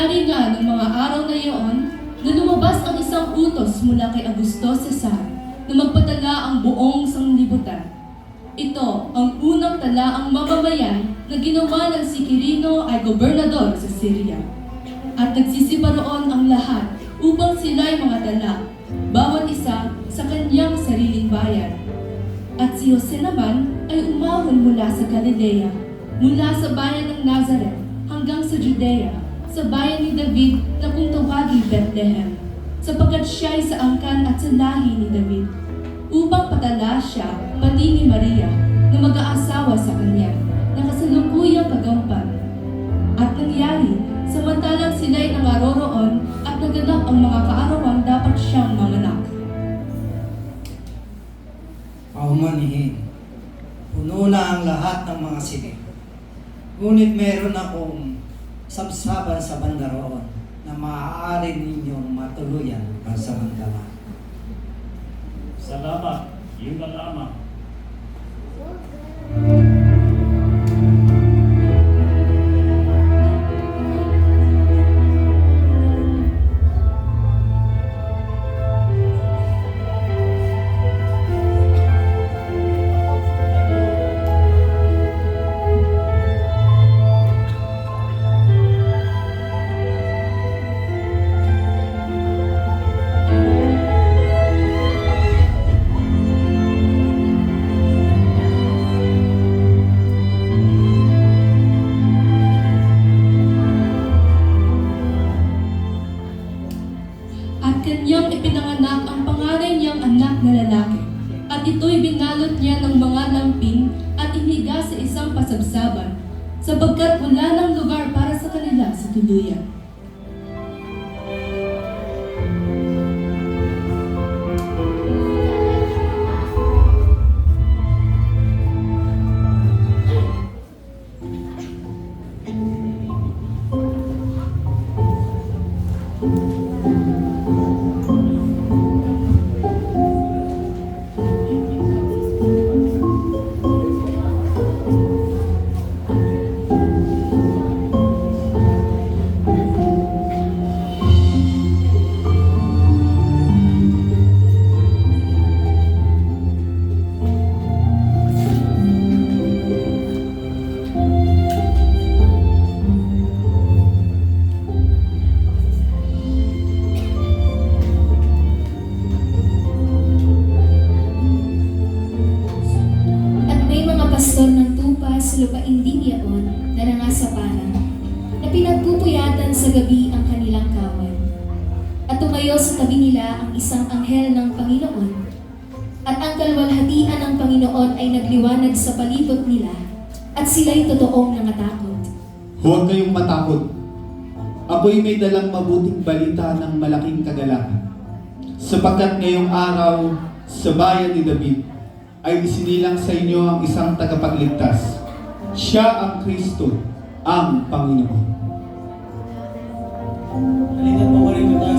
nangyari nga ng mga araw na iyon na lumabas ang isang utos mula kay Augusto Cesar na magpatala ang buong sanglibutan. Ito ang unang talaang mamamayan na ginawa ng si Quirino ay gobernador sa Syria. At nagsisiparoon ang lahat upang sila'y mga tala, bawat isa sa kanyang sariling bayan. At si Jose naman ay umahon mula sa Galilea, mula sa bayan ng Nazareth hanggang sa Judea, sa bayan ni David na kung tawaging Bethlehem, sapagkat siya ay sa angkan at sa lahi ni David, upang patala siya pati ni Maria na mag-aasawa sa kanya, na kasalukuyang kagampan. At nangyari, samantalang sila'y nangaroroon at naganap ang mga kaarawan dapat siyang manganak. Paumanihin, puno na ang lahat ng mga silid. Ngunit meron akong sabsaban sa banda roon na maaari ninyong matuluyan pansamantala. Salamat, yun na lamang. Kanyang ipinanganak ang pangalan niyang anak na lalaki, at ito'y binalot niya ng mga lampin at iniga sa isang pasabsaban, sapagkat wala ng lugar para sa kanila sa tuluyan. Pastor ng tupa sa lupain din yaon na nangasapanan, na pinagpupuyatan sa gabi ang kanilang kawan. At tumayo sa tabi nila ang isang anghel ng Panginoon, at ang kalwalhatian ng Panginoon ay nagliwanag sa palibot nila, at sila'y totoong nangatakot. Huwag kayong matakot. Ako'y may dalang mabuting balita ng malaking kagalakan, sapagkat ngayong araw sa bayan ni David ay isinilang sa inyo ang isang tagapagligtas. Siya ang Kristo, ang Panginoon. Halina't mawarin tayo